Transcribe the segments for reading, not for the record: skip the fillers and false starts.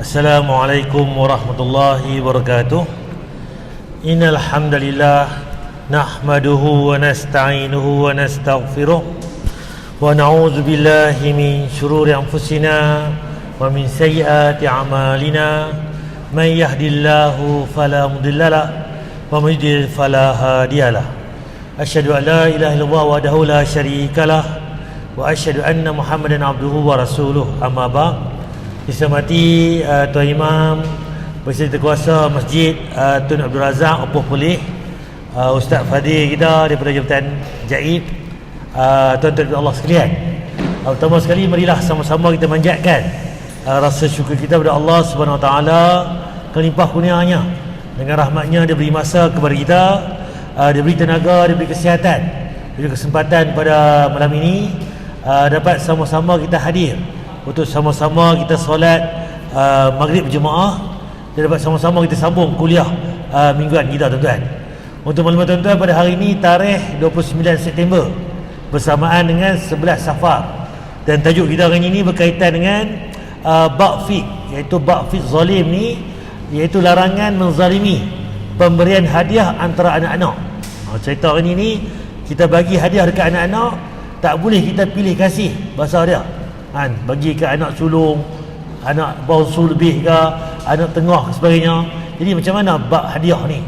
Assalamualaikum warahmatullahi wabarakatuh. Innal hamdalillah nahmaduhu wa nasta'inuhu wa nastaghfiruh wa na'udzu billahi min shururi anfusina wa min sayyiati a'malina. Man yahdihillahu fala mudhillalah wa man yudlil fala hadiyalah. Asyhadu an la ilaha illallah wahdahu la syarikalah wa asyhadu anna Muhammadan abduhu wa rasuluh. Amma ba'd. Dishormati Tuan Imam, Presiden Kuasa Masjid Tun Abdul Razak Opoh Pulih, Ustaz Fadil kita daripada Jabatan Jaib, tuan-tuan Allah sekalian. Pertama sekali marilah sama-sama kita manjatkan rasa syukur kita kepada Allah Subhanahu Wa Taala kelimpah kurnianya. Dengan rahmatnya dia beri masa kepada kita, dia beri tenaga, dia beri kesihatan, dia beri kesempatan pada malam ini dapat sama-sama kita hadir untuk sama-sama kita solat maghrib berjemaah dan dapat sama-sama kita sambung kuliah mingguan kita, tuan-tuan. Untuk maklumat tuan-tuan, pada hari ini tarikh 29 September bersamaan dengan 11 Safar, dan tajuk kita hari ini berkaitan dengan bab fiqh, iaitu bab fiqh zalim ni, iaitu larangan menzalimi pemberian hadiah antara anak-anak. Cerita hari ini kita bagi hadiah dekat anak-anak, tak boleh kita pilih kasih bahasa dia. Bagi ke anak sulung, anak bausu lebih ke, anak tengah ke sebagainya. Jadi macam mana bab hadiah ni?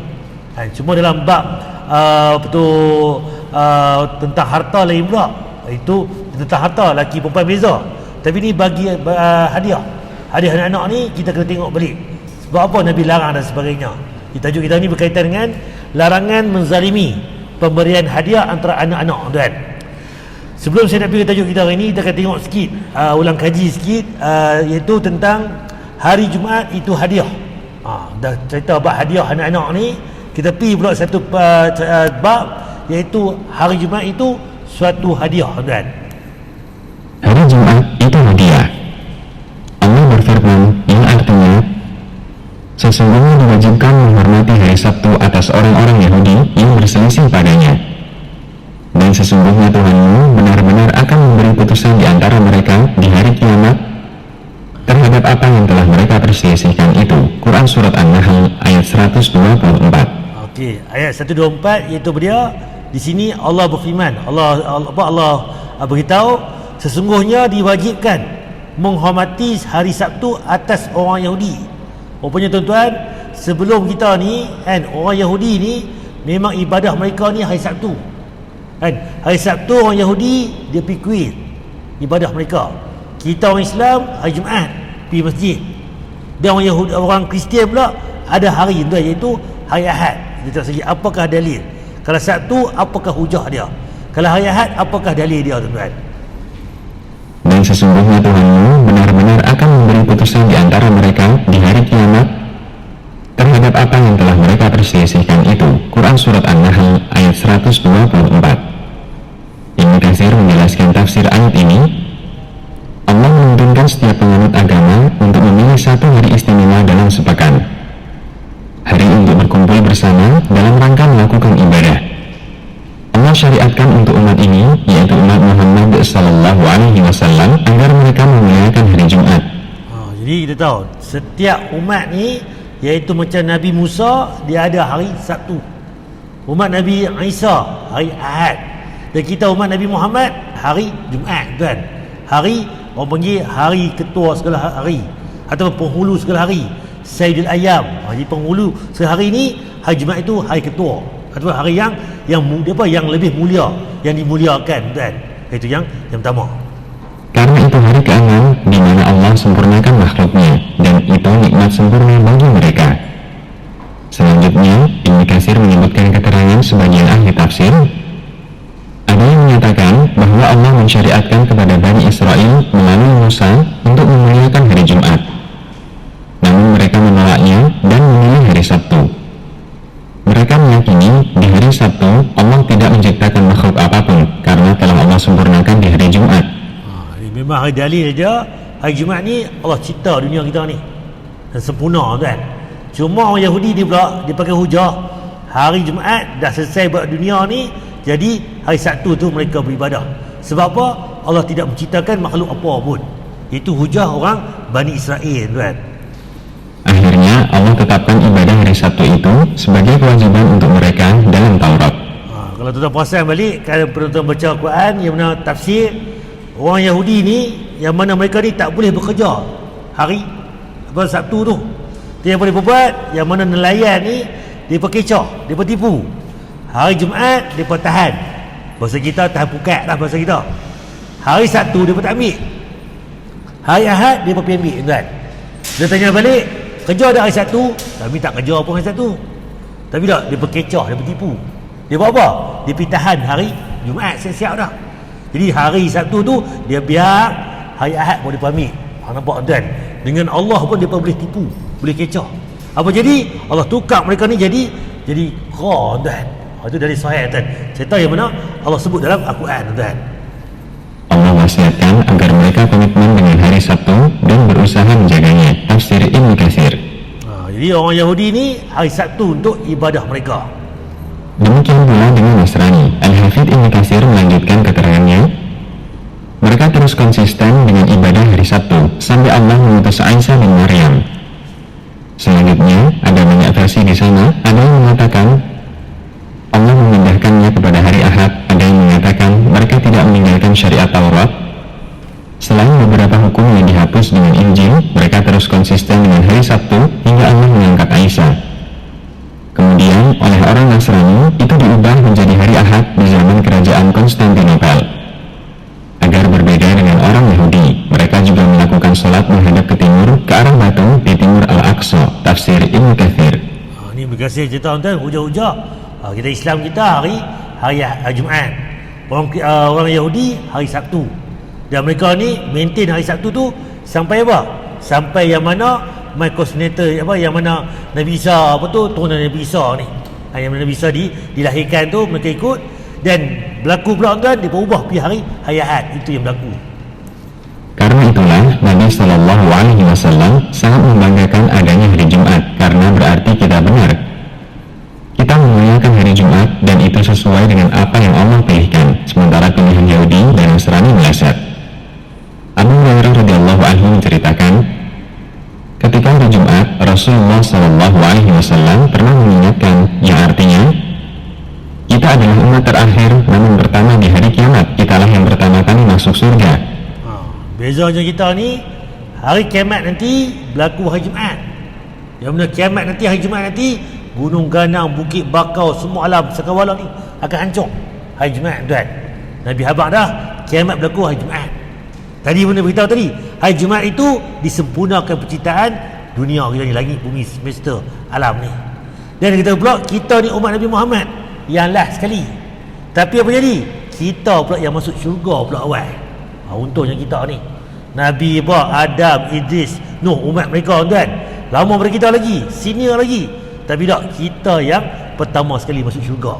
Cuma dalam bab tentang harta lain pula. Itu tentang harta, laki perempuan beza. Tapi ni bagi hadiah anak-anak ni kita kena tengok balik sebab apa Nabi larang dan sebagainya. Tajuk kita ni berkaitan dengan larangan menzalimi pemberian hadiah antara anak-anak, tuan. Sebelum saya nak pergi tajuk kita hari ini, kita akan tengok sikit, ulang kaji sikit, iaitu tentang hari Jumaat itu hadiah. Dah cerita bab hadiah anak-anak ni, kita pergi pula satu bab, iaitu hari Jumaat itu suatu hadiah, tuan. Hari Jumaat itu hadiah. Allah berfirman yang artinya, sesungguhnya diwajibkan menghormati hari Sabtu atas orang-orang Yahudi yang berselisih padanya. Dan sesungguhnya Tuhanmu benar-benar akan memberi putusan di antara mereka di hari kiamat terhadap apa yang telah mereka perselisihkan itu. Quran Surat An-Nahl ayat 124. Okey, ayat 124 iaitu dia di sini Allah berfirman, Allah beritahu sesungguhnya diwajibkan menghormati hari Sabtu atas orang Yahudi. Rupanya tuan-tuan, sebelum kita ni orang Yahudi ni memang ibadah mereka ni hari Sabtu. Hari Sabtu orang Yahudi dia pergi kuil ibadah mereka. Kita orang Islam hari Jumaat pergi masjid. Dan orang Yahudi, orang Kristian pula ada hari tu, iaitu hari Ahad. Dia tak segi apakah dalil. Kalau Sabtu apakah hujah dia, kalau hari Ahad apakah dalil dia, tuan-tuan. Dan sesungguhnya Tuhanmu benar-benar akan memberi putusan di antara mereka di hari kiamat terhadap apa yang telah mereka perselisihkan itu. Quran Surat An-Nahl ayat 124. Ibnu Katsir menjelaskan tafsir ayat ini, Allah menuntunkan setiap penganut agama untuk memilih satu hari istimewa dalam sepekan, hari untuk berkumpul bersama dalam rangka melakukan ibadah. Allah syariatkan untuk umat ini, yaitu umat Muhammad sallallahu alaihi wasallam, agar mereka memuliakan hari Jumat. Jadi kita tahu setiap umat ni, iaitu macam Nabi Musa, dia ada hari Sabtu. Umat Nabi Isa hari Ahad. Dan kita umat Nabi Muhammad hari Jumaat, tuan. Hari orang panggil hari ketua segala hari, atau penghulu segala hari, Sayyidul Ayyam. Jadi penghulu segala hari ni, hari Jumaat itu hari ketua, atau hari yang lebih mulia, yang dimuliakan, tuan. Itu yang pertama. Karena itu hari ke-6 di mana Allah sempurnakan makhluknya, dan itu nikmat sempurna bagi mereka. Selanjutnya, Ibnu Katsir menyebutkan keterangan sebagian ahli tafsir. Ada yang menyatakan bahwa Allah mensyariatkan kepada Bani Israel melalui Musa untuk memuliakan hari Jumat. Namun mereka menolaknya dan memilih hari Sabtu. Mereka meyakini di hari Sabtu Allah tidak menciptakan makhluk apapun karena telah Allah sempurnakan di hari Jumat. Memang hari dalil dia, hari Jumaat ni Allah cipta dunia kita ni dan sempurna, kan. Cuma orang Yahudi dia pula dia pakai hujah hari Jumaat dah selesai buat dunia ni, jadi hari Sabtu tu mereka beribadah. Sebab apa? Allah tidak menciptakan makhluk apa pun. Itu hujah orang Bani Israel, tuan. Akhirnya Allah tetapkan ibadah hari Sabtu itu sebagai kewajiban untuk mereka dalam Taurat. Kalau tuan perasan balik, kalau tuan baca Al-Quran yang mana tafsir, orang Yahudi ni yang mana mereka ni tak boleh bekerja hari Sabtu tu. Dia yang boleh buat, yang mana nelayan ni dia kecoh, dia tipu. Hari Jumaat dia tahan. Bahasa kita tahan pukat lah bahasa kita. Hari Sabtu dia tak ambil. Hari Ahad dia pergi ambil, tuan. Dia tanya balik, kerja ada hari Sabtu? Kami tak kerja pun hari Sabtu. Tapi tak, dia berkecoh, dia bertipu. Dia buat apa? Dia pergi tahan hari Jumaat, siap-siap dah. Jadi hari Sabtu tu dia biar, hari Ahad pun dia ambil. Nampak, tuan? Dengan Allah pun dia boleh tipu, boleh kecoh. Apa jadi? Allah tukar mereka ni jadi kha, tuan. Itu dari sahih, tuan. Cerita yang mana Allah sebut dalam Al-Quran, tuan. Allah wasiatkan agar mereka komitmen dengan hari Sabtu dan berusaha menjaganya. Tafsir Ibnu Katsir. Jadi orang Yahudi ni hari Sabtu untuk ibadah mereka. Demikian pula dengan Nasrani. Al-Hafidz Ibnu Katsir melanjutkan keterangannya, mereka terus konsisten dengan ibadah hari Sabtu sampai Allah mengutus Isa bin Maryam. Selanjutnya ada banyak versi di sana. Ada yang mengatakan Allah memindahkannya kepada hari Ahad. Ada yang mengatakan mereka tidak meninggalkan syariat Taurat. Selain beberapa hukum yang dihapus dengan Injil, mereka terus konsisten dengan hari Sabtu hingga Allah mengangkat Isa. Kemudian oleh orang Nasrani itu diubah menjadi hari Ahad di zaman kerajaan Konstantinopel. Agar berbeda dengan orang Yahudi, mereka juga melakukan sholat menghadap ke timur, ke arah batu di timur Al-Aqsa. Tafsir Ibnu Katsir. Ini berkasih cerita, tuan, hujah-hujah. Kita Islam kita hari Jumaat. Orang Yahudi hari Sabtu. Dan mereka ni maintain hari Sabtu tu sampai apa? Sampai yang mana yang mana Nabi Isa turunan Nabi Isa ni. Yang mana Nabi Isa dilahirkan tu mereka ikut, dan berlaku pula, tuan, dia berubah pergi hari Ahad. Itu yang berlaku. Karena itulah Nabi Shallallahu Alaihi Wasallam sangat membanggakan adanya hari Jumat, karena berarti kita benar. Kita memuliakan hari Jumat dan itu sesuai dengan apa yang Allah pilihkan, sementara pilihan Yahudi dan Nasrani meleset. Abu Hurairah radhiyallahu anhu menceritakan, ketika hari Jumat, Rasulullah Shallallahu Alaihi Wasallam pernah mengingatkan, yang artinya, kita adalah umat terakhir, namun pertama di hari kiamat. Kitalah yang pertama kali masuk surga. Bezanya kita ni, hari kiamat nanti berlaku hari Jumaat. Yang mana kiamat nanti, hari Jumaat nanti, gunung ganang, bukit bakau, semua alam cakrawala ni akan hancur hari Jumaat, tuan. Nabi habaq dah kiamat berlaku hari Jumaat. Tadi pun beritahu tadi, hari Jumaat itu disempurnakan penciptaan dunia kita ni, langit, bumi, semesta, alam ni. Dan kita pula, kita ni umat Nabi Muhammad yang last sekali. Tapi apa jadi? Kita pula yang masuk syurga pula awal. Untungnya kita ni Nabi Adam, Idris, Nuh, umat mereka, tuan, lama daripada kita lagi, senior lagi. Tapi tak, kita yang pertama sekali masuk syurga.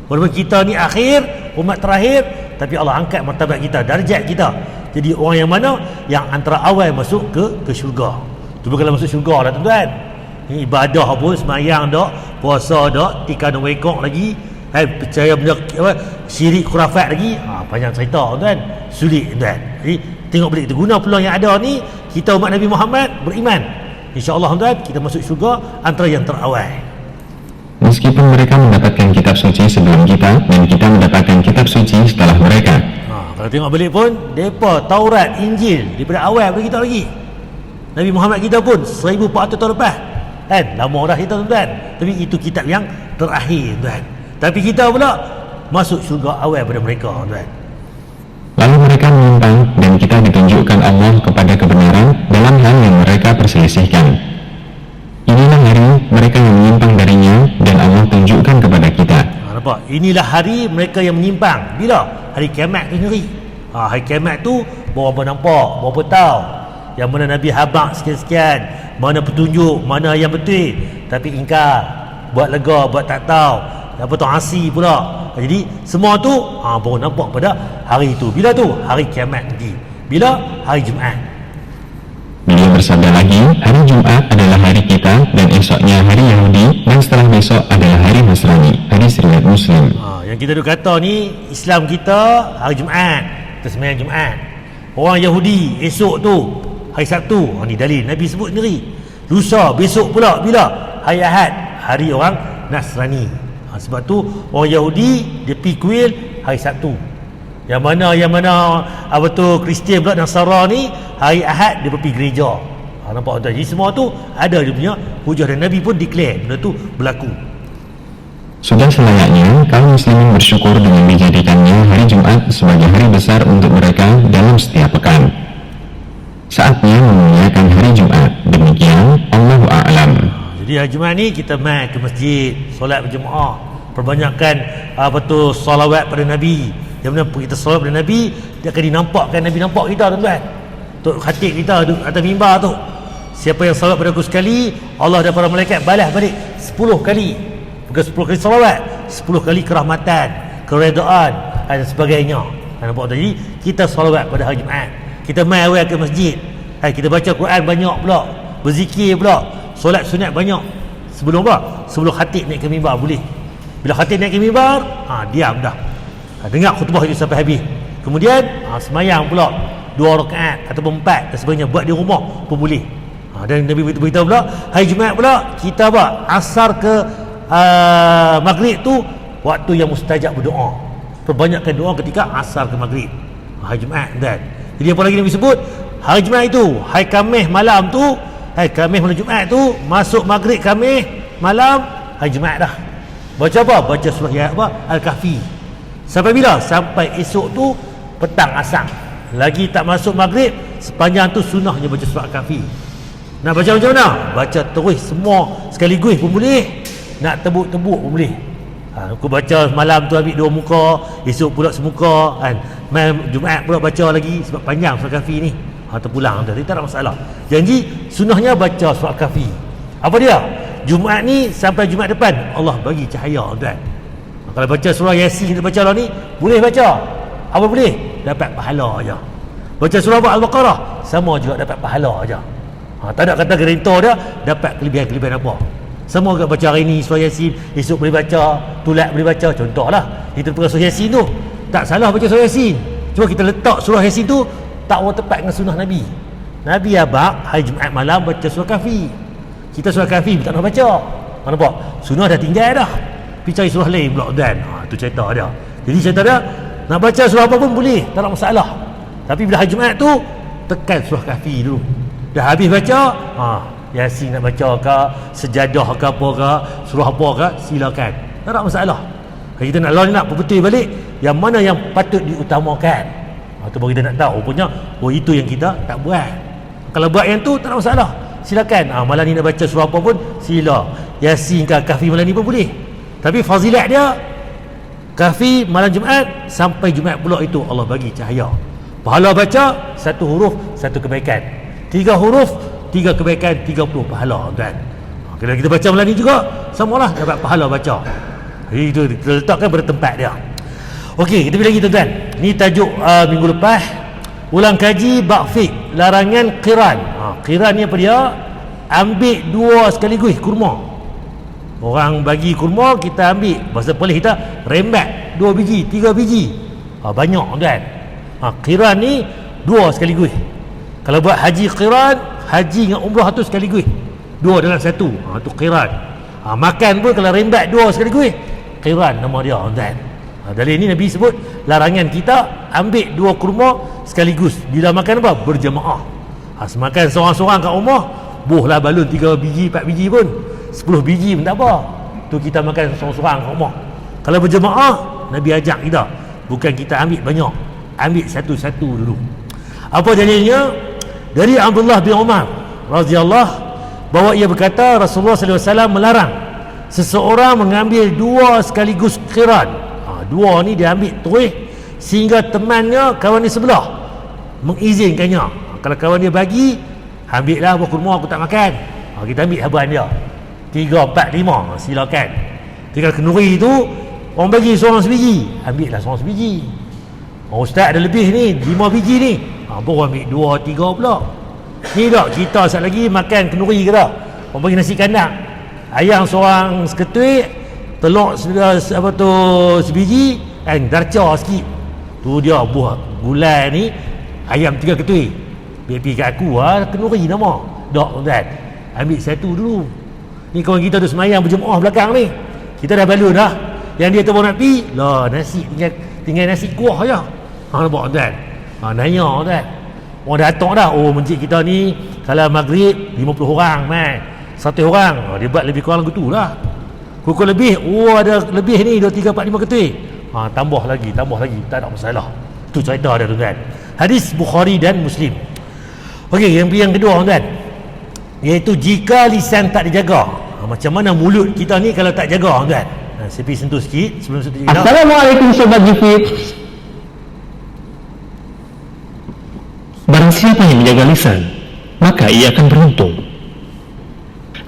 Walaupun kita ni akhir, umat terakhir, tapi Allah angkat martabat kita, darjat kita. Jadi orang yang mana? Yang antara awal masuk ke syurga. Tu bukanlah masuk syurga lah, tuan-tuan. Ini ibadah pun, semayang tak, puasa tak, tikar dan wekok lagi, percaya benda syirik khurafat lagi. Panjang cerita, tuan. Sulit, tuan. Jadi tengok balik kita guna peluang yang ada ni, kita umat Nabi Muhammad beriman, InsyaAllah, tuan, kita masuk syurga antara yang terawal. Meskipun mereka mendapatkan kitab suci sebelum kita, dan kita mendapatkan kitab suci setelah mereka. Kalau tengok balik pun, mereka Taurat, Injil daripada awal daripada kita lagi. Nabi Muhammad kita pun 1400 tahun lepas, kan? Lama dah kita, tuan. Tapi itu kitab yang terakhir, tuan. Tapi kita pula masuk syurga awal pada mereka, tuan. Lalu mereka menyimpang, dan kita ditunjukkan Allah kepada kebenaran dalam hal yang mereka perselisihkan. Inilah hari mereka yang menyimpang darinya, dan Allah tunjukkan kepada kita. Nampak? Inilah hari mereka yang menyimpang. Bila? Hari kiamat tu sendiri. Hari kiamat tu berapa nampak, berapa tahu. Yang mana Nabi habaq sekian-sekian, mana petunjuk, mana yang betul, tapi ingkar, buat lega, buat tak tahu, apa tu asi pula. Jadi semua tu baru nampak pada hari itu. Bila tu? Hari kiamat nanti. Bila? Hari Jumaat. Beliau bersabda lagi, hari Jumat adalah hari kita, dan esoknya hari Yahudi, dan setelah besok adalah hari Nasrani. Hadis riwayat Muslim. Yang kita duk kata ni, Islam kita hari Jumaat, kita sembahyang Jumaat. Orang Yahudi esok tu hari Sabtu. Ni dalil Nabi sebut sendiri. Lusa, besok pula bila? Hari Ahad, hari orang Nasrani. Sebab tu orang Yahudi dia pergi kuil hari Sabtu. Yang mana apa tu Kristian pula, Nasara ni hari Ahad dia pergi gereja. Nampak tuan? Jadi semua tu ada dia punya hujah, dan Nabi pun declare benda tu berlaku. Sudah selayaknya kaum muslimin bersyukur dengan dijadikannya hari Jumat sebagai hari besar untuk mereka dalam setiap pekan. Saatnya memuliakan hari Jumat. Demikian, Allahu a'lam. Jadi hari Jumat ni kita mai ke masjid, solat berjemaah, perbanyakkan solawat pada Nabi. Yang mana kita solat pada Nabi, dia akan dinampakkan Nabi nampak kita, tuan-tuan. Tok khatib kita duduk atas mimbar tu. Siapa yang solat pada aku sekali, Allah dan para malaikat balas balik 10 kali. Bukan 10 kali salawat, 10 kali kerahmatan, keredaan dan sebagainya. Nampak tak? Jadi kita salawat pada hari Jumaat. Kita mai awal ke masjid. Kita baca Quran banyak pula, berzikir pula, solat sunat banyak. Sebelum apa? Sebelum khatib naik ke mimbar boleh. Bila khatib naik ke mimbar, diam dah. Dengar khutbah itu sampai habis. Kemudian semayang pula 2 rakaat ataupun 4 dan sebagainya, buat di rumah pun boleh. Dan Nabi beritahu pula hari Jumaat pula kita apa? Asar ke maghrib tu waktu yang mustajab berdoa. Perbanyakkan doa ketika asar ke maghrib hari Jumaat, dan jadi apa lagi Nabi sebut hari Jumaat itu, hari Khamis malam tu, hari Khamis malam Jumaat tu masuk maghrib Khamis malam, hari Jumaat dah. Baca apa? Baca surah Al-Kahfi. Sampai bila? Sampai esok tu petang asar. Lagi tak masuk maghrib, sepanjang tu sunnahnya baca surah Al-Kahfi. Nak baca macam mana? Baca terus semua sekaligus pun boleh, nak tebuk-tebuk pun boleh. Aku baca malam tu ambil 2 muka, esok pula semuka kan. Jumaat pula baca lagi sebab panjang surah Kahfi ni. Terpulang dah, tak ada masalah. Janji sunnahnya baca surah Kahfi. Apa dia? Jumaat ni sampai Jumaat depan Allah bagi cahaya, tuan. Kalau baca surah Yasin kita baca lah ni, boleh baca. Apa boleh? Dapat pahala aja. Baca surah Al-Baqarah sama juga dapat pahala aja. Tak ada kata gerento dia dapat kelebihan-kelebihan apa. Semua agak baca hari ni surah Yasin, esok boleh baca, tulat boleh baca. Contohlah kita pergi surah Yasin tu, tak salah baca surah Yasin. Cuma kita letak surah Yasin tu tak tepat dengan sunnah Nabi. Nabi abang hari Jumaat malam baca surah Kahfi. Kita surah Kahfi tak nak baca. Nampak? Sunnah dah tinggal dah. Pergi cari surah lain pula, dan tu cerita dia. Jadi cerita dia nak baca surah apa pun boleh, tak ada masalah. Tapi bila hari Jumaat tu tekan surah Kahfi dulu. Dah habis baca, Yasin nak baca ke, sejadah ke apa ke, surah apa ke, silakan. Tak ada masalah. Kita nak betul balik yang mana yang patut diutamakan. Itu baru kita nak tahu. Rupanya itu yang kita tak buat. Kalau buat yang tu tak ada masalah, silakan. Malam ni nak baca surah apa pun sila. Yasin ke Kahfi malam ni pun boleh. Tapi fazilat dia Kahfi malam Jumaat sampai Jumaat pula itu Allah bagi cahaya. Pahala baca 1 huruf 1 kebaikan. 3 huruf 3 kebaikan, 30 pahala, kan? Kalau kita baca malam ni juga samalah dapat pahala baca. Jadi itu kita letakkan pada tempat dia. Okey, kita pergi lagi, tuan-tuan. Ni tajuk minggu lepas, ulang kaji bab fiqh, larangan qiran. Qiran ni apa dia? Ambil 2 sekaligus kurma. Orang bagi kurma, kita ambil, bahasa Perlis kita rembat 2 biji, 3 biji. Banyak, kan? Qiran ni 2 sekaligus. Kalau buat haji qiran, haji dengan umrah tu sekaligus, 2 dalam 1. Tu qiran. Makan pun kalau rembat 2 sekaligus, qiran nama dia, tuan. Dalil ni Nabi sebut larangan kita ambil 2 kurma sekaligus. Bila makan apa? Berjemaah. Semakan seorang-seorang kat rumah, bohlah balun 3 biji 4 biji pun, 10 biji pun tak apa. Tu kita makan seorang-seorang kat rumah. Kalau berjemaah, Nabi ajak kita, bukan kita ambil banyak, ambil satu-satu dulu. Apa dalilnya? Dari Abdullah bin Umar radhiyallahu bahawa ia berkata Rasulullah sallallahu alaihi wasallam melarang seseorang mengambil 2 sekaligus qiran. 2 ni dia ambil terus sehingga temannya, kawan dia sebelah mengizinkannya. Kalau kawan dia bagi, ambillah buah kurma, aku tak makan. Kita ambil habuan dia 3, 4, 5, silakan. Tinggal kenduri tu orang bagi seorang sebiji, ambillah seorang sebiji. Ustaz ada lebih ni 5 biji ni, baru ambil 2, 3 pula. Ni tak, kita sekali lagi makan kenduri ke tak? Orang bagi nasi kandang, ayam seorang seketul, telur sebiji, darca sikit. Tu dia buah gulai ni, ayam 3 ketul. pergi kat aku kenuri nama. Dok tuan, ambil satu dulu. Ni kawan kita tu semayang berjemaah belakang ni. Kita dah balun dah. Yang dia tu nak pergi, lah nasi tinggal nasi kuah aja. Nampak tuan? Nanya tuan. Orang datang dah. Oh, masjid kita ni kalau maghrib 50 orang mai. 100 orang. Dia buat lebih kurang gitu lah. Pukul lebih, ada lebih ni 2 3 4 5 ketui. Tambah lagi, tak ada masalah. Tu cerita dia tuan. Hadis Bukhari dan Muslim. Okey, yang kedua tuan, iaitu jika lisan tak dijaga. Macam mana mulut kita ni kalau tak jaga tuan? Saya pergi sentuh sikit sebelum sentuh kita. Assalamualaikum Sobat Jufit. Barang siapa yang menjaga lisan, maka ia akan beruntung.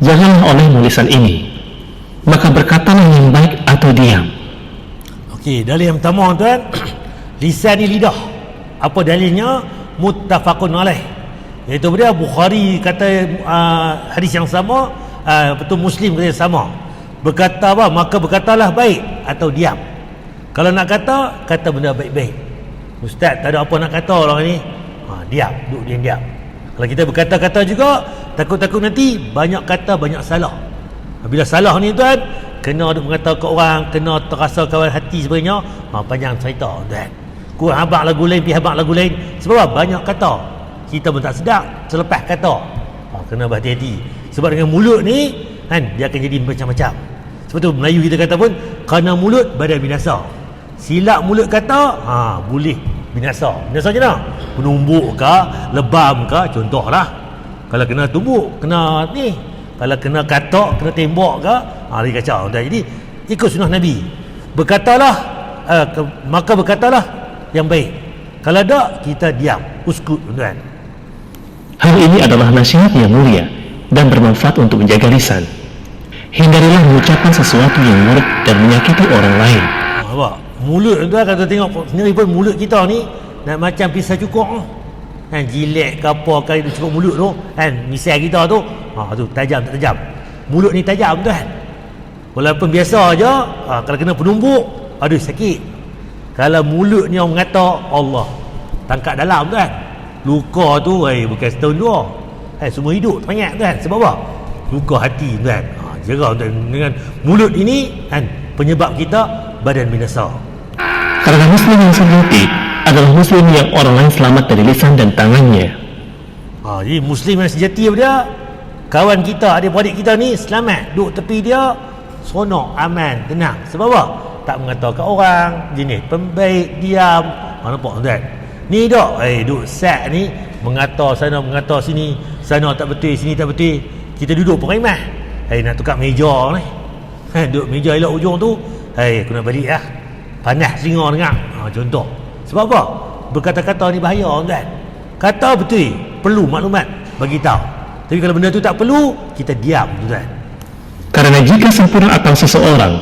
Janganlah olehmu lisan ini, maka berkatalah yang baik atau diam. Okey, dalil yang pertama tuan, lisan ni lidah. Apa dalilnya? Muttafaqun alaih. Iaitu dia Bukhari kata hadis yang sama, betul Muslim kata yang sama. Berkata apa? Maka berkatalah baik atau diam. Kalau nak kata benda baik-baik. Ustaz, tak ada apa nak kata orang ni. Diam, duduk diam. Kalau kita berkata-kata juga, takut-takut nanti banyak kata banyak salah. Bila salah ni tuan, kena duk mengata ke orang, kena terasa kawan hati sebenarnya, panjang cerita tuan. Kurang habaq lagu lain, pergi habaq lagu lain. Sebab banyak kata kita pun tak sedar selepas kata. Kena berhati-hati. Sebab dengan mulut ni kan, dia akan jadi macam-macam. Sebab tu Melayu kita kata pun, kerana mulut badan binasa. Silap mulut kata, boleh binasa. Binasa je lah. Penumbuk ke, lebam ke, contohlah. Kalau kena tumbuk, kena ni. Kalau kena katak, kena tembak ke, dia kacau. Jadi ikut sunnah Nabi. Berkatalah, maka berkatalah yang baik. Kalau tak, kita diam, uskut tuan. Hal ini adalah nasihat yang mulia dan bermanfaat untuk menjaga lisan. Hindarilah mengucapkan sesuatu yang buruk dan menyakiti orang lain. Nampak? Mulut tuan, kalau tengok sendiri pun mulut kita ni nak macam pisau cukur kan, jilet ke apa kali dia cukup mulut tu kan, misal kita tu tu tajam tak tajam, mulut ni tajam tuan. Walaupun biasa aja, kalau kena penumbuk aduh sakit. Kalau mulut ni orang mengata, Allah tangkap dalam tuan. Luka tu bukan setahun dua, semua hidup banyak tuan. Sebab apa? Luka hati tuan. Jaga tuan dengan mulut ini kan, penyebab kita badan binasa. Karena muslim yang sejati adalah muslim yang orang lain selamat dari lisan dan tangannya. Jadi muslim yang sejati dia, kawan kita, adik-beradik kita ni selamat, duduk tepi dia seronok, aman, tenang. Sebab apa? Tak mengata kat orang, jenis pembaik, diam. Nampak tuan? Ni dak, duduk set ni mengata sana, mengata sini, sana tak betul, sini tak betul. Kita duduk perkhidmat, nak tukar meja ni, duduk meja elok ujung tu, aku nak balik lah, panas telinga dengar. Contoh. Sebab apa? Berkata-kata ni bahaya tuan. Kata betul, perlu maklumat, bagi tahu. Tapi kalau benda tu tak perlu, kita diam tuan. Karena jika sempurna akal seseorang,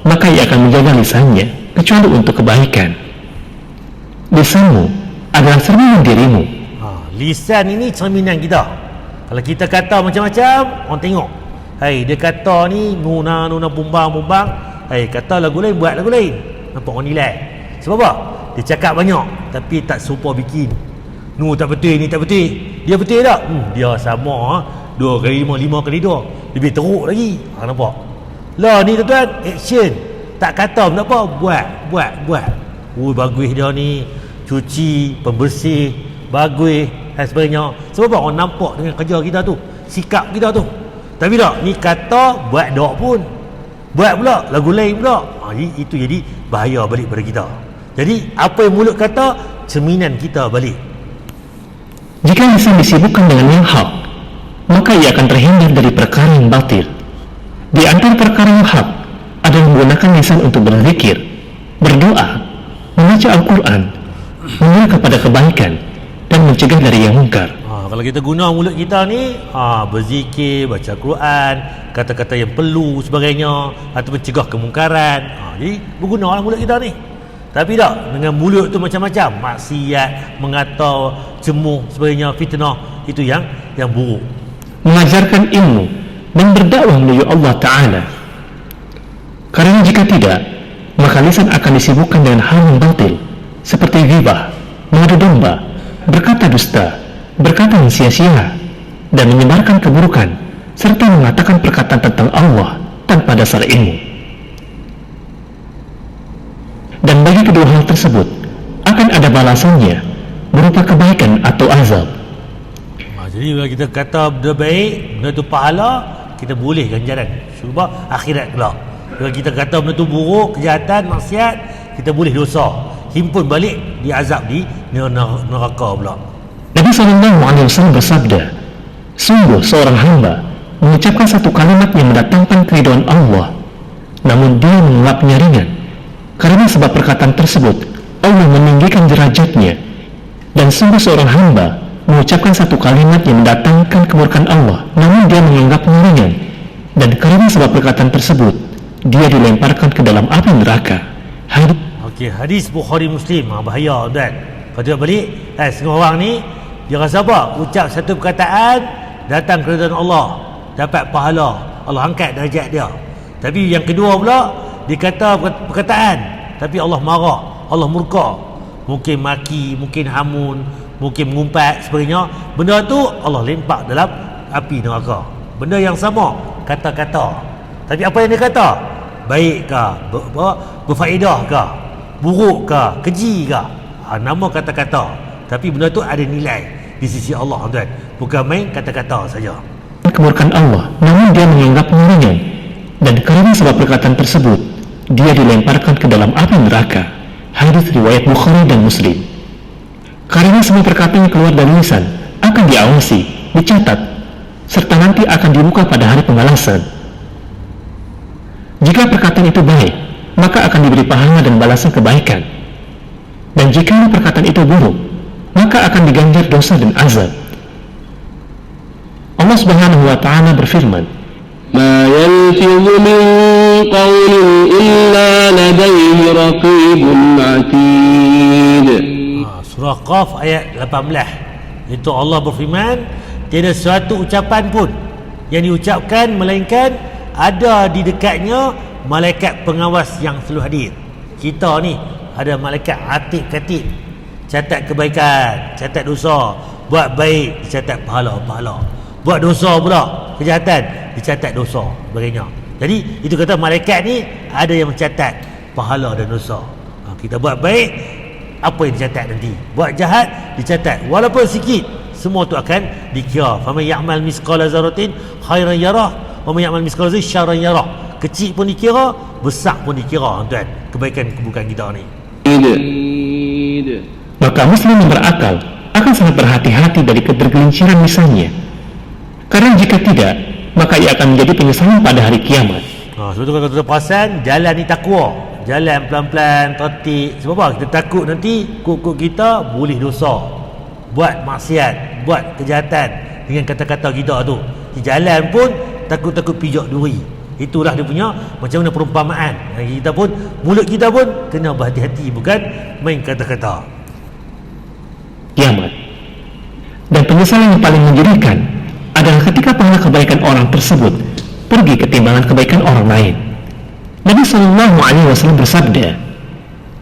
maka ia akan menjaga lisannya kecuali untuk kebaikan. Lisanmu adalah cerminan dirimu. Lisan ini cerminan kita. Kalau kita kata macam-macam, orang tengok. Dia kata ni nuna bumbang. Kata lagu lain, buat lagu lain. Nampak orang nilai. Sebab apa? Dia cakap banyak tapi tak serupa bikin. Tak betul, ni tak betul. Dia betul tak? Dia sama 2 kali 5, 5 kali 2. Lebih teruk lagi. Nampak? Lah ni tuan, action. Tak kata pun tak apa, buat. Bagus dia ni, cuci, pembersih, bagus dan sebagainya. Sebab apa? Orang nampak dengan kerja kita tu, sikap kita tu. Tapi tak, ni kata buat dok pun, buat pula lagu lain pula. Itu jadi bahaya balik pada kita. Jadi apa yang mulut kata, cerminan kita balik. Jika lisan disibukkan dengan yang hak, maka ia akan terhindar dari perkara yang batil. Di antara perkara yang hak adalah menggunakan lisan untuk berzikir, berdoa, membaca Al-Quran, menyuruh kepada kebaikan, dan mencegah dari yang mungkar. Kalau kita guna mulut kita ni, berzikir, baca Quran, kata-kata yang perlu sebagainya, atau mencegah kemungkaran, jadi bergunalah mulut kita ni. Tapi tak, dengan mulut tu macam-macam, maksiat, mengata, cemuh, sebagainya, fitnah, itu yang buruk. Mengajarkan ilmu dan berdakwah menuju Allah Ta'ala. Karena jika tidak, maka lisan akan disibukkan dengan hal yang batil, seperti ghibah, mengadu domba, berkata dusta, berkata yang sia-sia, dan menyebarkan keburukan, serta mengatakan perkataan tentang Allah tanpa dasar ilmu. Dan bagi kedua hal tersebut akan ada balasannya berupa kebaikan atau azab. Jadi kalau kita kata benda baik, benda tu pahala, kita boleh ganjaran syurga akhirat pula. Kalau kita kata benda tu buruk, kejahatan, maksiat, kita boleh dosa, himpun balik diazab di neraka pula. Nabi SAW bersabda, sungguh seorang hamba mengucapkan satu kalimat yang mendatangkan keridhaan Allah, namun dia menganggapnya ringan. Karena sebab perkataan tersebut, Allah meninggikan derajatnya. Dan sungguh seorang hamba mengucapkan satu kalimat yang mendatangkan kemurkaan Allah, namun dia menganggapnya ringan. Dan karena sebab perkataan tersebut, dia dilemparkan ke dalam api neraka. Okey, hadis Bukhari Muslim. Bahaya tuan. Kalau tengok balik, setengah orang ni dia rasa apa? Ucap satu perkataan, datang keridhaan Allah, dapat pahala, Allah angkat darjat dia. Tapi yang kedua pula, dia kata perkataan, tapi Allah marah, Allah murka, mungkin maki, mungkin hamun, mungkin mengumpat sebagainya. Benda tu Allah lempak dalam api neraka. Benda yang sama, kata-kata, tapi apa yang dia kata, baik ke, berfaedah ke, buruk ke, keji ke, nama kata-kata, tapi benda tu ada nilai di sisi Allah tuan, bukan main kata-kata saja. Kemurkaan Allah, namun dia menganggapnya ringan. Dan karena sebab perkataan tersebut, dia dilemparkan ke dalam api neraka. Hadis riwayat Bukhari dan Muslim. Karena semua perkataan yang keluar dari lisan akan diawasi, dicatat, serta nanti akan dibuka pada hari pembalasan. Jika perkataan itu baik, maka akan diberi pahala dan balasan kebaikan. Dan jika perkataan itu buruk, maka akan diganjar dosa dan azab. Allah Subhanahu wa taala berfirman, ما يلفظ من قول إلا لديه رقيب عتيد. Surah Qaf ayat 18. Itu Allah berfirman, tiada suatu ucapan pun yang diucapkan melainkan ada di dekatnya malaikat pengawas yang selalu hadir. Kita ni ada malaikat atid-katid, catat kebaikan, catat dosa, buat baik dicatat pahala-pahala, buat dosa pula, kejahatan dicatat dosa sebagainya. Jadi itu kata malaikat ni ada yang mencatat pahala dan dosa. Kita buat baik, apa yang dicatat nanti, buat jahat dicatat walaupun sikit, semua tu akan dikira. Faman ya'mal misqala dzarratin khairan yarah wa man ya'mal misqala dzarratin syarran yarah. Kecil pun dikira, besar pun dikira tuan, kebaikan-keburukan kita ni. Maka muslim yang berakal akan sangat berhati-hati dari ketergelinciran misalnya. Karena jika tidak, maka ia akan menjadi penyesalan pada hari kiamat. Sebab tu kalau kita perasan, jalan ni takwa, jalan pelan-pelan, tertib. Sebab apa? Kita takut nanti kuk-kuk kita boleh dosa, buat maksiat, buat kejahatan dengan kata-kata kita tu. Di jalan pun takut-takut pijak duri. Itulah dia punya macam mana perumpamaan. Kita pun, mulut kita pun kena berhati-hati, bukan main kata-kata. Kiamat. Dan penyesalan yang paling menyedihkan adalah ketika pahala kebaikan orang tersebut pergi ke timbangan kebaikan orang lain. Nabi SAW bersabda,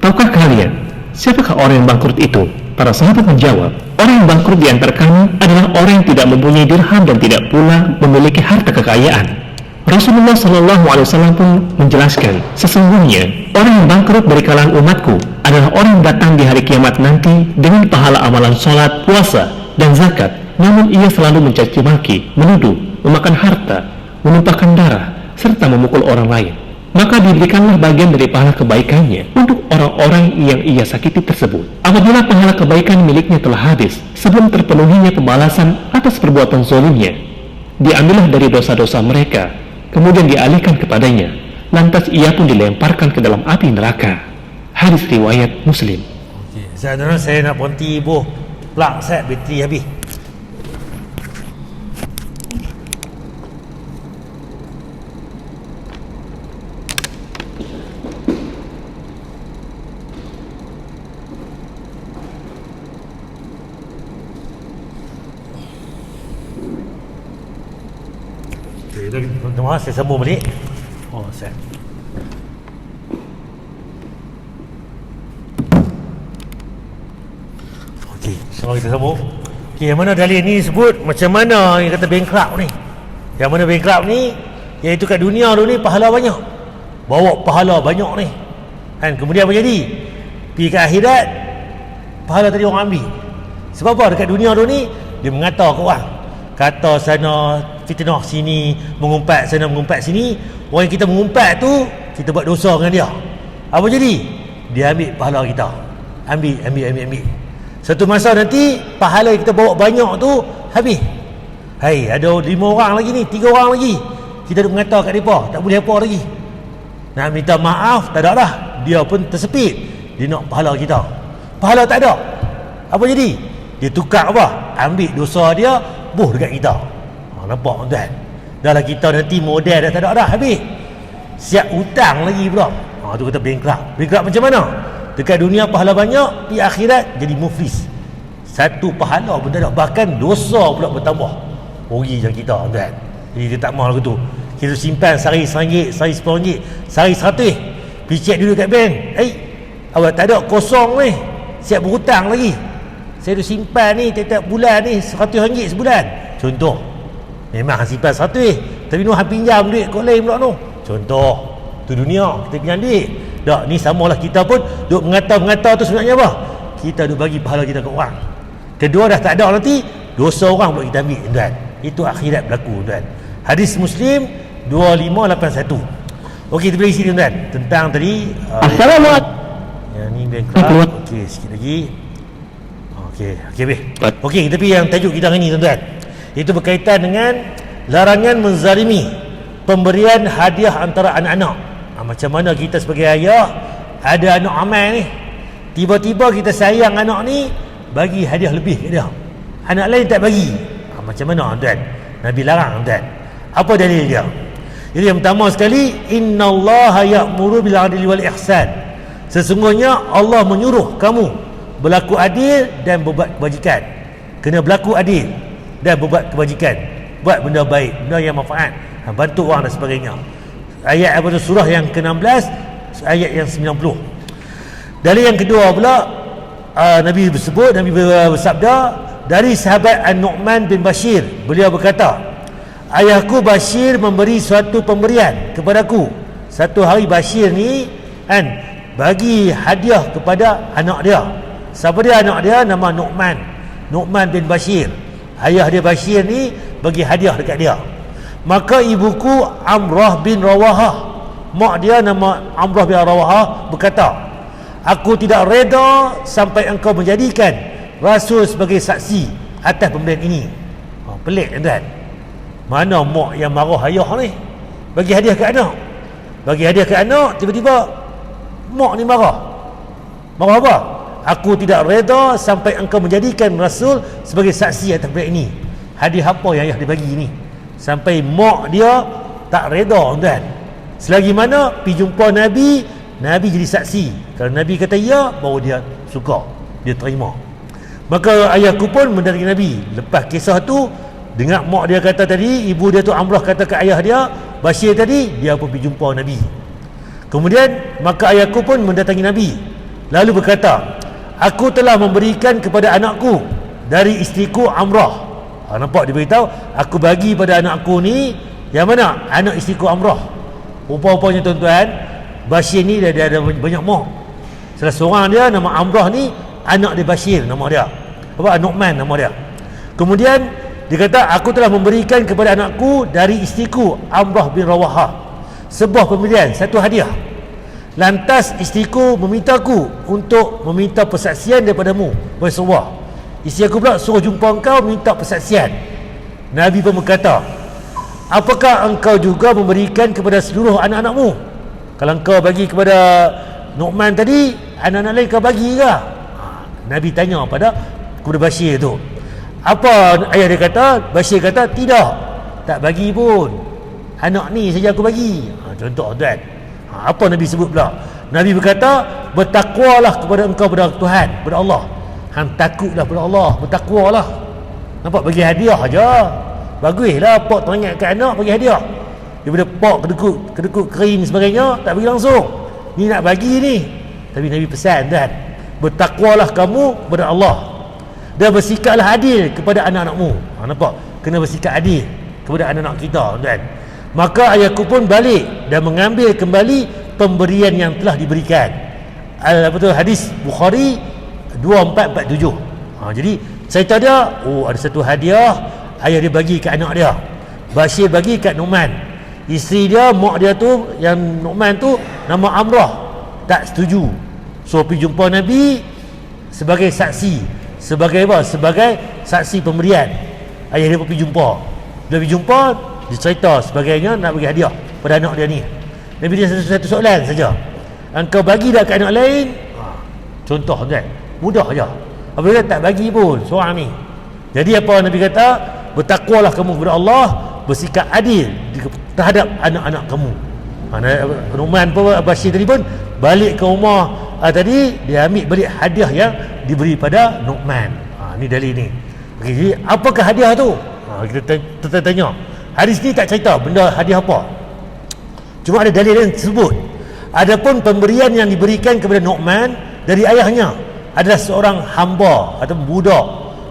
tahukah kalian siapakah orang yang bangkrut itu? Para sahabat menjawab, orang yang bangkrut di antara kami adalah orang yang tidak mempunyai dirham dan tidak pula memiliki harta kekayaan. Rasulullah SAW pun menjelaskan, sesungguhnya orang yang bangkrut dari kalangan umatku adalah orang yang datang di hari kiamat nanti dengan pahala amalan salat, puasa, dan zakat, namun ia selalu mencaci maki, menuduh, memakan harta, menumpahkan darah, serta memukul orang lain. Maka diberikanlah bagian dari pahala kebaikannya untuk orang-orang yang ia sakiti tersebut. Apabila pahala kebaikan miliknya telah habis sebelum terpenuhinya pembalasan atas perbuatan zalimnya, diambillah dari dosa-dosa mereka, kemudian dialihkan kepadanya, lantas ia pun dilemparkan ke dalam api neraka. Hadis riwayat Muslim. Saya nak berhenti boh, plug set bateri habis. Terima kasih, saya sambung balik. Set. Okey, sekarang kita sambung. Okey, yang mana dalil ni sebut macam mana yang kata bankrupt ni? Yang mana bankrupt ni iaitu kat dunia tu ni pahala banyak. Bawa pahala banyak ni. Kan kemudian apa jadi? Pergi ke akhirat pahala tadi orang ambil. Sebab apa? Dekat dunia tu ni dia mengata ke orang. Kata sana, fitnah sini, mengumpat sana, mengumpat sini. Orang yang kita mengumpat tu, kita buat dosa dengan dia. Apa jadi? Dia ambil pahala kita. Ambil. Satu masa nanti pahala yang kita bawa banyak tu habis. Hai, ada 5 orang lagi ni, 3 orang lagi. Kita duk mengata kat depa, tak boleh apa lagi. Nak minta maaf, tak ada dah. Dia pun tersepit. Dia nak pahala kita. Pahala tak ada. Apa jadi? Dia tukar apa? Ambil dosa dia, buh dekat kita. Nampak tuan? Dah lah kita nanti modal dah tak ada dah, habis. Siap hutang lagi pula. Tu kata bankrupt. Bankrupt macam mana? Dekat dunia pahala banyak, di akhirat jadi muflis. Satu pahala pun tak ada, bahkan dosa pula bertambah. Rugi macam kita tuan. Jadi dia tak mahu lagu tu. Kita simpan sehari RM1, sehari RM10, sehari RM100. Pergi cek dulu kat bank. Awak tak ada, kosong ni. Siap berhutang lagi. Saya dah simpan ni tiap-tiap bulan ni RM100 sebulan. Contoh. Memang simpan RM100, tapi nu pinjam duit kau lain pula tu. Contoh. Tu dunia, kita pinjam duit. Tak, ni samalah kita pun duk mengata-mengata tu sebenarnya apa? Kita duk bagi pahala kita ke orang. Kedua dah tak ada nanti, dosa orang pula kita ambil tuan. Itu akhirat berlaku tuan. Hadis Muslim 2581. Okey, kita beri sini tuan. Tentang tadi Assalamualaikum. yang ni bankrupt. Okey, sikit lagi. Okey, kita pergi yang tajuk kita hari ni tuan-tuan. Itu berkaitan dengan larangan menzalimi pemberian hadiah antara anak-anak. Macam mana kita sebagai ayah ada anak amal ni, tiba-tiba kita sayang anak ni, bagi hadiah lebih ke dia, anak lain tak bagi. Macam mana tuan? Nabi larang tuan. Apa dalil dia? Jadi yang pertama sekali, innallaha ya'muru bil 'adli wal ihsan. Sesungguhnya Allah menyuruh kamu berlaku adil dan berbuat kebajikan. Kena berlaku adil dan berbuat kebajikan, buat benda baik, benda yang manfaat, bantu orang dan sebagainya. Ayat apa tu, surah yang ke-16 ayat yang 90. Dalil yang kedua pula, Nabi bersabda dari sahabat An-Nu'man bin Bashir, beliau berkata, ayahku Bashir memberi suatu pemberian kepadaku. Satu hari Bashir ni kan bagi hadiah kepada anak dia. Siapa dia anak dia? Nama Nu'man bin Bashir. Ayah dia Bashir ni bagi hadiah dekat dia. Maka ibuku Amrah bin Rawahah, mak dia nama Amrah bin Rawahah, berkata, aku tidak reda sampai engkau menjadikan Rasul sebagai saksi atas pemberian ini. Pelik tuan. Mana mak yang marah ayah ni bagi hadiah ke anak? Bagi hadiah ke anak, tiba-tiba mak ni marah. Marah apa? Aku tidak reda sampai engkau menjadikan Rasul sebagai saksi atas pemberian ini. Hadiah apa yang ayah dia bagi ni? Sampai mak dia tak reda tuan. Selagi mana pergi jumpa Nabi, Nabi jadi saksi. Kalau Nabi kata ya, baru dia suka, dia terima. Maka ayahku pun mendatangi Nabi. Lepas kisah tu, dengar mak dia kata tadi, ibu dia tu Amrah kata ke ayah dia Bashir tadi, dia pun pergi jumpa Nabi. Kemudian maka ayahku pun mendatangi Nabi, lalu berkata, aku telah memberikan kepada anakku dari isteriku Amrah. Nampak dia beritahu, aku bagi pada anakku ni, yang mana? Anak isteriku Amrah. Rupa-rupanya tuan-tuan, Bashir ni dia ada banyak mak. Salah seorang dia nama Amrah ni, anak dia Bashir nama dia. Nu'man nama dia. Kemudian dia kata, aku telah memberikan kepada anakku dari isteriku Amrah bin Rawahah sebuah pemberian, satu hadiah. Lantas isteriku memintaku untuk meminta persaksian daripadamu, wahai Rasulullah. Isteri aku pula suruh jumpa engkau minta persaksian. Nabi pun berkata, apakah engkau juga memberikan kepada seluruh anak-anakmu? Kalau engkau bagi kepada Nu'man tadi, anak-anak lain kau bagi ke? Nabi tanya kepada Bashir tu. Apa ayah dia kata? Bashir kata, tidak, tak bagi pun, anak ni saja aku bagi. Contoh tuan. Apa Nabi sebut pula? Nabi berkata, bertakwalah kepada engkau kepada Tuhan, kepada Allah. Hang takutlah kepada Allah, bertakwalah. Nampak, bagi hadiah aja. Baguslah pak teringat kat anak bagi hadiah. Daripada pak kedekut kering sebagainya, tak bagi langsung. Ni nak bagi ni. Tapi Nabi pesan kan, bertakwalah kamu kepada Allah. Dan bersikaplah adil kepada anak-anakmu. Nampak? Kena bersikap adil kepada anak-anak kita, tuan. Maka ayahku pun balik dan mengambil kembali pemberian yang telah diberikan. Betul, hadis Bukhari 2447. Jadi cerita dia, ada satu hadiah ayah dia bagi ke anak dia. Bashir bagi kat Nu'man. Isteri dia, mak dia tu, yang Nu'man tu nama Amrah, tak setuju. So pergi jumpa Nabi sebagai saksi. Sebagai apa? Sebagai saksi pemberian. Ayah dia pergi jumpa. Dia pergi jumpa, dia cerita sebagainya, nak bagi hadiah pada anak dia ni. Nabi dia satu soalan saja. Engkau bagi dah ke anak lain? Contoh kan, mudah aja. Apabila tak bagi pun seorang ni. Jadi apa Nabi kata? Bertakwalah kamu kepada Allah, bersikap adil terhadap anak-anak kamu. Nu'man Bashir tadi pun balik ke rumah tadi, dia ambil balik hadiah yang diberi pada Nu'man. Ni dalil ni. Okay, jadi apakah hadiah tu? Kita tanya. Hadis ni tak cerita benda hadiah apa. Cuma ada dalil yang tersebut. Adapun pemberian yang diberikan kepada Nu'man dari ayahnya adalah seorang hamba atau budak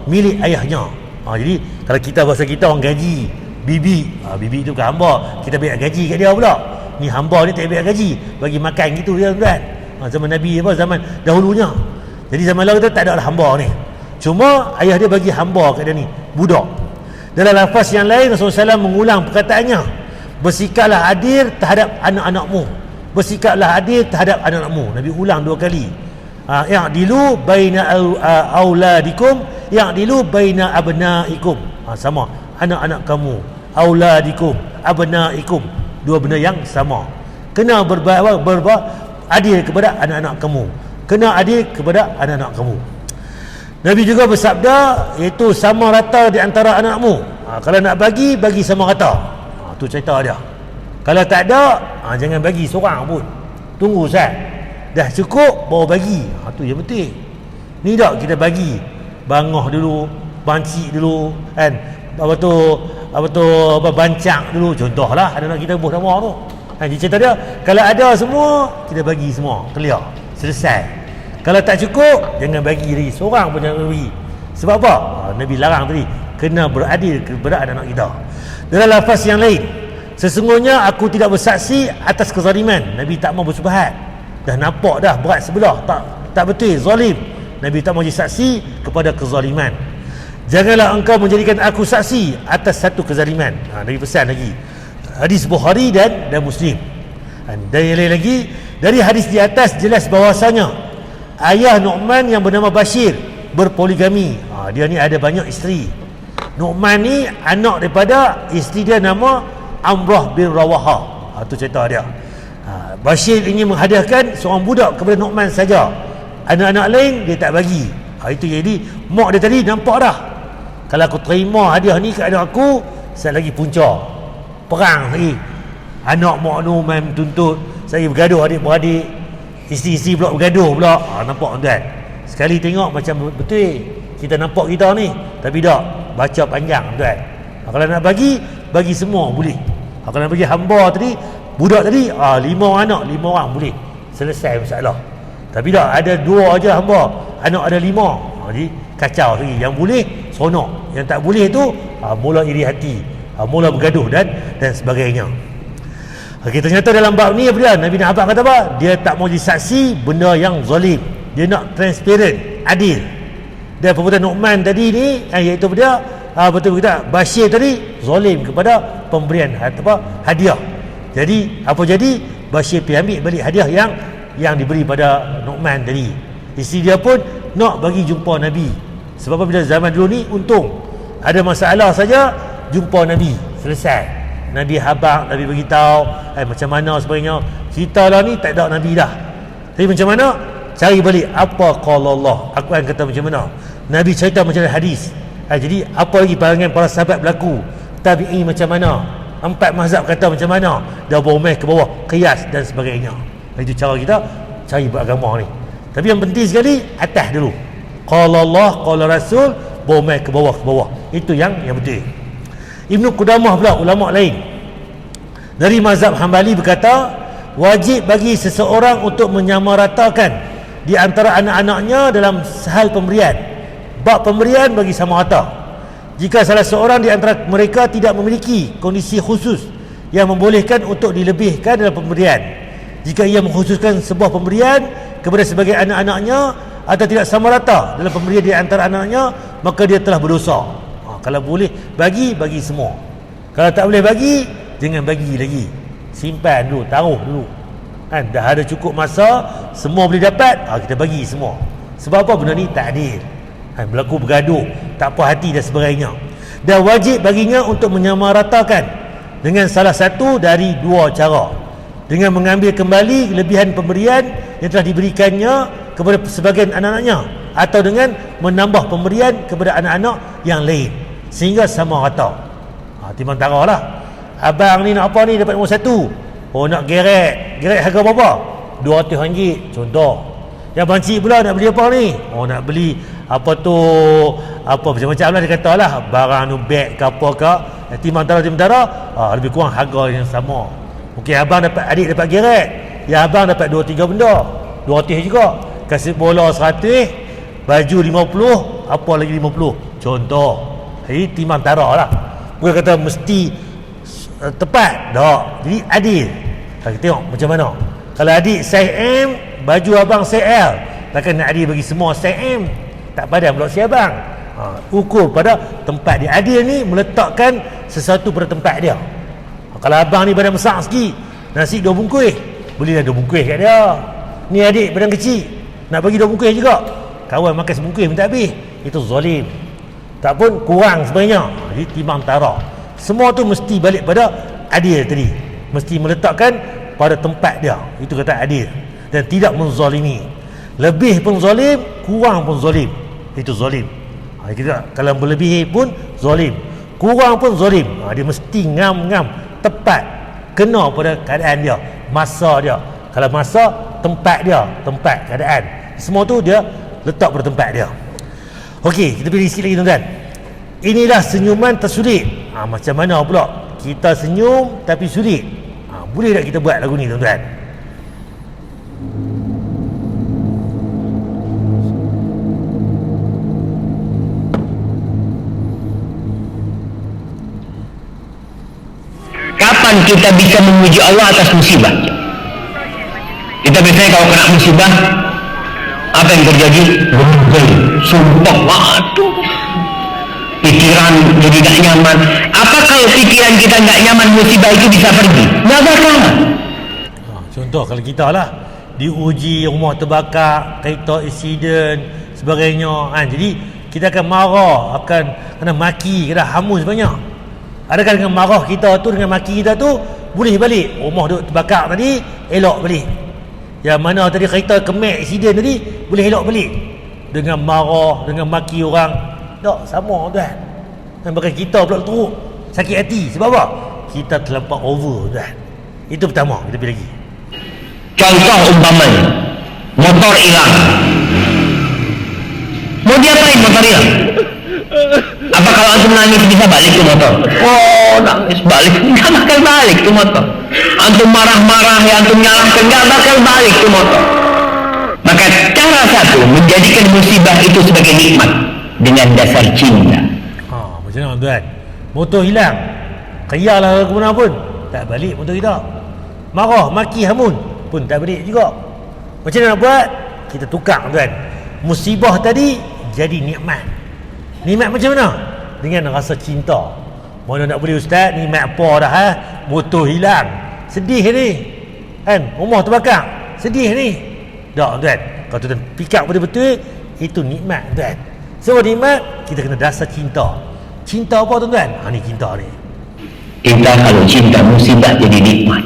milik ayahnya. Jadi kalau kita bahasa kita orang gaji, bibi, bibi tu bukan hamba, kita bayar gaji kat dia pula. Ni hamba ni tak bayar gaji, bagi makan gitu dia, tuan. Zaman Nabi apa, zaman dahulunya. Jadi zaman lalu kita tak ada hamba ni. Cuma ayah dia bagi hamba kat dia ni, budak. Dalam lafaz yang lain Rasulullah SAW mengulang perkataannya, bersikaplah adil terhadap anak-anakmu. Bersikaplah adil terhadap anak-anakmu. Nabi ulang 2 kali. Ya'dilu baina auladikum, ya'dilu baina abnaikum. Sama, anak-anak kamu, auladikum, abnaikum, dua benda yang sama. Kena adil kepada anak-anak kamu. Kena adil kepada anak-anak kamu. Nabi juga bersabda, iaitu sama rata di antara anakmu. Kalau nak bagi sama rata. Tu cerita dia. Kalau tak ada, jangan bagi seorang pun. Tunggu Ustaz, dah cukup baru bagi. Tu yang penting. Ni tak kita bagi, bangah dulu, bancik dulu, kan, bancang dulu. Contohlah anak-anak kita buah nama tu. Dia cerita dia, kalau ada semua, kita bagi semua, clear, selesai. Kalau tak cukup, jangan bagi lagi, seorang pun jangan bagi. Sebab apa? Nabi larang tadi, kena beradil kepada anak-anak kita. Dalam lafaz yang lain, sesungguhnya aku tidak bersaksi atas kezaliman. Nabi tak mau bersyubhat. Dah nampak dah berat sebelah, tak betul, zalim. Nabi tak mau jadi saksi kepada kezaliman. Janganlah engkau menjadikan aku saksi atas satu kezaliman. Nabi pesan lagi. Hadis Bukhari dan Muslim. Dan yang lain lagi, dari hadis di atas jelas bahawasanya ayah Nu'man yang bernama Bashir berpoligami. Dia ni ada banyak isteri. Nu'man ni anak daripada isteri dia nama Amrah bin Rawaha. Itu cerita dia. Bashir ingin menghadiahkan seorang budak kepada Nu'man saja. Anak-anak lain dia tak bagi. Itu jadi mak dia tadi nampak dah, kalau aku terima hadiah ni ke anak aku, saya lagi punca perang lagi. Anak mak Nu'man tuntut, saya bergaduh adik-beradik, isteri-isteri pula bergaduh pula. Nampak tuan, sekali tengok macam betul kita nampak kita ni, tapi tak baca panjang tuan. Kalau nak bagi semua boleh. Kalau nak bagi hamba tadi, budak tadi, 5 anak 5 orang boleh, selesai masalah. Tapi tak ada 2 aja hamba, anak ada 5, jadi kacau lagi. Yang boleh seronok, yang tak boleh tu mula iri hati, mula bergaduh dan sebagainya. Okey, ternyata dalam bab ni apa dia? Nabi nak kata apa? Dia tak mau jadi saksi benda yang zalim. Dia nak transparent, adil. Dan perbuatan Nu'man tadi ni, iaitu dia betul kita Bashir tadi zalim kepada pemberian hadiah. Jadi apa jadi? Bashir pergi ambil balik hadiah yang diberi pada Nu'man tadi. Isteri dia pun nak bagi jumpa Nabi. Sebab apa, bila zaman dulu ni untung, ada masalah saja jumpa Nabi, selesai. Nabi habaq, Nabi beritahu macam mana sebagainya. Kita lah ni tak ada Nabi dah, tapi macam mana cari balik apa qala Allah, Al-Quran kata macam mana, Nabi cerita macam mana hadis. Jadi apa lagi pandangan para sahabat berlaku, tabi'i macam mana, 4 mazhab kata macam mana, dah berumeh ke bawah, qiyas dan sebagainya. Itu cara kita cari beragama ni. Tapi yang penting sekali, atas dulu, qala Allah, qala Rasul, berumeh ke bawah. Itu yang betul. Ibnu Qudamah pula, ulama lain dari mazhab Hambali berkata, wajib bagi seseorang untuk menyamaratakan di antara anak-anaknya dalam hal pemberian. bab pemberian bagi sama rata. Jika salah seorang di antara mereka tidak memiliki kondisi khusus yang membolehkan untuk dilebihkan dalam pemberian, jika ia mengkhususkan sebuah pemberian kepada sebagai anak-anaknya atau tidak sama rata dalam pemberian di antara anak-anaknya, maka dia telah berdosa. Kalau boleh bagi semua. Kalau tak boleh bagi, jangan bagi lagi. Simpan dulu, taruh dulu. Kan dah ada cukup masa, semua boleh dapat, kita bagi semua. Sebab apa? Benda ni tak adil. Berlaku bergaduh, tak puas hati dan sebagainya. Dan wajib baginya untuk menyamaratakan dengan salah satu dari dua cara, dengan mengambil kembali lebihan pemberian yang telah diberikannya kepada sebagian anak-anaknya, atau dengan menambah pemberian kepada anak-anak yang lain sehingga sama rata. Timbang tara lah. Abang ni nak apa ni, dapat nombor 1, nak gerek harga berapa? RM200 contoh. Yang bancik pula nak beli apa ni? Nak beli apa tu, apa macam-macam lah dia kata lah, barang tu beg ke apa ke. Timbang tara lebih kurang harga yang sama. Mungkin abang dapat, adik dapat gerek, ya abang dapat 2-3 benda, 200 juga. Kasih bola 100, baju 50, apa lagi 50 contoh. Jadi timbang tara lah, bukan kata mesti tepat tak. Jadi adil. Kita tengok macam mana. Kalau adik saiz M, baju abang saiz L, takkan nak adil bagi semua saiz M? Tak padan pula si abang. Ukur pada tempat dia. Adil ni meletakkan sesuatu pada tempat dia. Kalau abang ni badan besar sikit, nasi 2 bungkus, bolehlah 2 bungkus kat dia. Ni adik badan kecil, nak bagi 2 bungkus juga, kawan makan sebungkus minta habis. Itu zalim. Tak pun kurang sebenarnya. Jadi timbang tara. Semua tu mesti balik pada adil tadi. Mesti meletakkan pada tempat dia. Itu kata adil. Dan tidak menzalimi. Lebih pun zalim, kurang pun zalim. Itu zalim. Kita kalau berlebih pun zalim, kurang pun zalim. Dia mesti ngam-ngam, tepat, kena pada keadaan dia, masa dia. Kalau masa, tempat dia, tempat, keadaan, semua tu dia letak pada tempat dia. Okey, kita pilih sikit lagi tuan-tuan. Inilah senyuman tersulit. Macam mana pula kita senyum tapi sulit? Boleh tak kita buat lagu ni tuan-tuan? Kapan kita bisa memuji Allah atas musibah? Kita biasanya kalau kena musibah, apa yang terjadi? Sumpah, waduh, pikiran jadi gak nyaman. Apa kalau pikiran kita gak nyaman, musibah itu bisa pergi? Gak bakal. Contoh kalau kita lah diuji, rumah terbakar, kereta insiden sebagainya, jadi kita akan marah, akan kena maki, kena hamus banyak. Adakah dengan marah kita tu, dengan maki kita tu, boleh balik rumah duk terbakar tadi, elok balik? Yang mana tadi kereta kemek insiden tadi, boleh elok balik? Dengan marah, dengan maki orang, tak sama tuan. Dan bahkan kita pula teruk sakit hati. Sebab apa? Kita terlampau over tuan. Itu pertama. Kita pilih lagi. Contoh umpamanya motor hilang, mau diapain motor hilang? Apa kalau antum nangis bisa balik tuh motor? Nangis balik, nggak bakal balik tuh motor. Antum marah-marah, ya antum nyalahkan, nggak bakal balik tuh motor. Maka cara satu, menjadikan musibah itu sebagai nikmat dengan dasar cinta. Macam mana tuan? Motor hilang, kayarlah ke mana pun, tak balik motor kita. Marah, maki, hamun pun tak balik juga. Macam mana nak buat? Kita tukar tuan. Musibah tadi jadi nikmat. Nikmat macam mana? Dengan rasa cinta. Mana nak boleh ustaz, nikmat apa dah motor hilang, sedih ni kan, rumah terbakar, sedih ni. Tak tuan, kalau tuan pick up betul-betul, itu nikmat tuan. Sebab nikmat, kita kena dasar cinta. Cinta apa tuan-tuan? Ni cinta ni. Kita kalau cinta musibah jadi nikmat.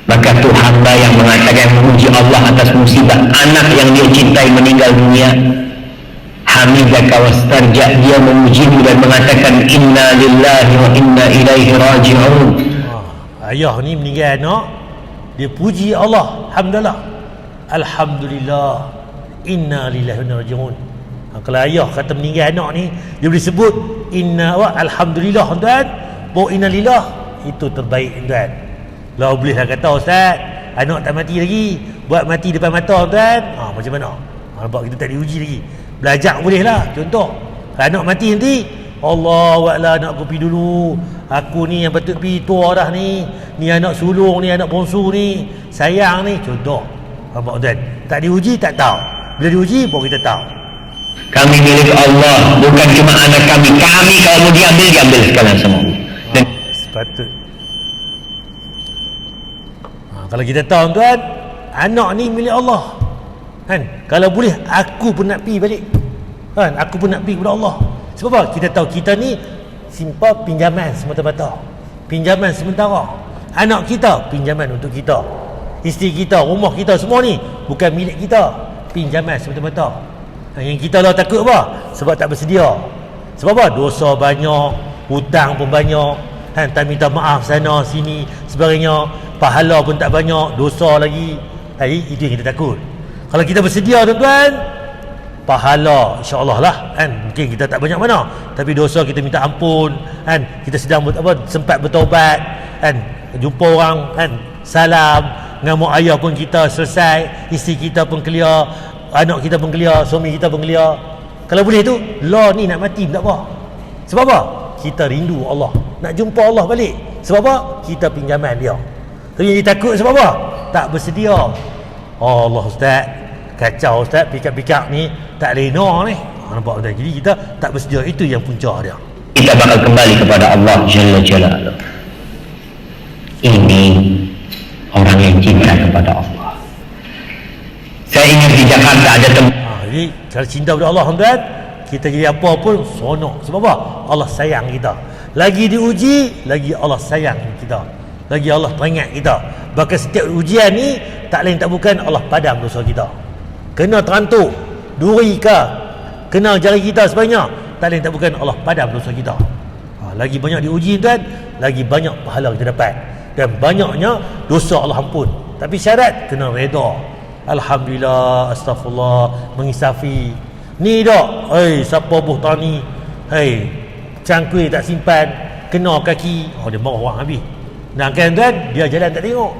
Maka tu hamba yang mengatakan memuji Allah atas musibah anak yang dia cintai meninggal dunia, hamidaka wastarja, dia memujimu dan mengatakan inna lillahi wa inna ilaihi raji'un. Ayah ni meninggal anak, dia puji Allah, alhamdulillah, alhamdulillah, inna lillahi wa inna raji'un. Kalau ayah kata meninggal anak ni, dia boleh sebut inna wa alhamdulillah tuan, bahawa inna lillah, itu terbaik tuan. Kalau bolehlah kata ustaz, anak tak mati lagi, buat mati depan mata tuan, macam mana? Nampak kita tak diuji lagi. Belajar boleh lah. Contoh, anak mati nanti, Allahuakbar, nak aku pergi dulu, aku ni yang patut pergi tua dah ni anak sulung ni, anak bongsu ni, sayang ni. Contoh, nampak tuan? Tak diuji tak tahu, bila diuji baru kita tahu. Kami milik Allah, bukan cuma anak kami. Kami kalau mau diambil sekalian semua. Dan Sepatut. Kalau kita tahu tuan, anak ni milik Allah, kan? Kalau boleh aku pun nak pergi balik, kan? Aku pun nak pergi kepada Allah. Sebab apa? Kita tahu kita ni simpan pinjaman semata-mata, pinjaman sementara. Anak kita pinjaman untuk kita, isteri kita, rumah kita, semua ni bukan milik kita, pinjaman semata-mata. Yang kita lah takut apa? Sebab tak bersedia. Sebab apa? Dosa banyak, hutang pun banyak, kan? Tak minta maaf sana sini sebagainya, pahala pun tak banyak, dosa lagi. Itu yang kita takut. Kalau kita bersedia tuan-tuan, pahala insya-Allah lah, kan? Mungkin kita tak banyak mana, tapi dosa kita minta ampun, kan? Kita sedang sempat bertaubat, kan? Jumpa orang, kan? Salam, ngamuk ayah pun kita selesai, isteri kita pun clear, anak kita pun clear, suami kita pun clear. Kalau boleh tu, lah ni nak mati pun tak apa. Sebab apa? Kita rindu Allah, nak jumpa Allah balik. Sebab apa? Kita pinjaman dia. Tapi yang takut sebab apa? Tak bersedia. Allah Ustaz, kacau Ustaz, pikap-pikap ni tak lena ni. Nampak tak? Jadi kita tak bersedia. Itu yang punca dia. kita bakal kembali kepada Allah Jalla Jalaluh. Ini orang yang cinta kepada Allah. Saya ingat di Jakarta ada Jadi kalau cinta kepada Allah tuan, kita jadi apa pun sonok. Sebab apa? Allah sayang kita. Lagi diuji, lagi Allah sayang kita, lagi Allah teringat kita. Bahkan setiap ujian ni tak lain tak bukan Allah padam dosa kita. Kena terantuk duri ke, kena jari kita sebanyak, tak lain tak bukan Allah padam dosa kita. Lagi banyak diuji tuan, lagi banyak pahala kita dapat, dan banyaknya dosa Allah ampun. Tapi syarat kena redha. Alhamdulillah, astagfirullah, mengisafi. Ni dak, siapa buh tani, cangkui tak simpan, kena kaki, dia marah orang habis. Nak kan tuan, dia jalan tak tengok.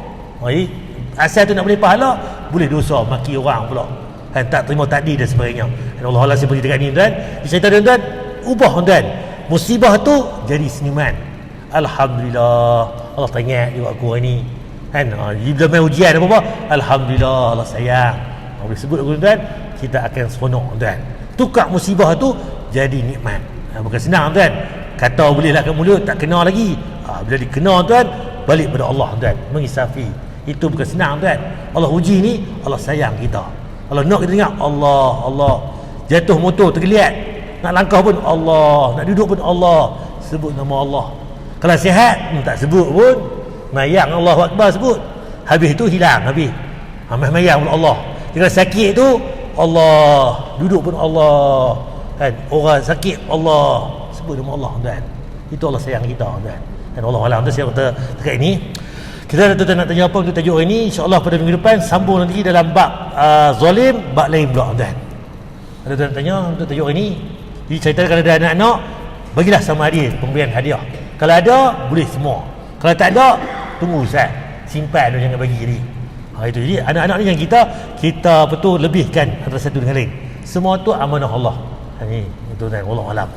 Asal tu nak boleh pahala, boleh dosa, maki orang pula, tak terima takdir dan sebagainya. Dan Allah Allah seperti dekat ni tuan, saya tahu tuan, ubah tuan musibah tu jadi senyuman. Alhamdulillah, Allah teringat juga aku hari ni, bila main ujian apa-apa, Alhamdulillah Allah sayang. Boleh sebut tuan, kita akan seronok tuan. Tukar musibah tu jadi nikmat. Bukan senang tuan, kata boleh lah ke mulut, tak kena lagi. Bila dikena tuan, balik pada Allah tuan, mengisafi. Itu bukan senang tuan. Allah uji ni, Allah sayang kita. Allah nak kita dengar Allah, Allah. Jatuh motor tergeliat, nak langkah pun Allah, nak duduk pun Allah, sebut nama Allah. Kalau sihat tak sebut pun, mayang Allahu Akbar sebut, habis tu hilang habis. Mayang pun Allah. Kalau sakit tu Allah, duduk pun Allah, orang sakit Allah, sebut nama Allah tuan. Itu Allah sayang kita tuan. Dan Allah alam tu saya kata dekat ini. Kita nak tanya apa untuk tajuk ini, insya-Allah pada minggu depan sambung nanti dalam bab zalim, bab lain pula tuan. Ada tuan tanya untuk tajuk ini. Jadi cerita kalau ada anak-anak, bagilah sama dia pemberian hadiah. Kalau ada, boleh semua. Kalau tak ada, tunggu Ustaz, simpan tu, jangan bagi jadi. Itu jadi anak-anak ni yang kita betul lebihkan antara satu dengan lain. Semua tu amanah Allah. Ini itu tuan, wallahu alam.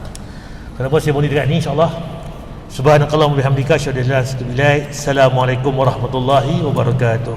Kenapa saya boleh dekat ni, insya-Allah. Subhanakallahumma bihamdika asyhadu an la ilaha illa anta astaghfiruka wa atubu ilaik. Assalamualaikum warahmatullahi wabarakatuh.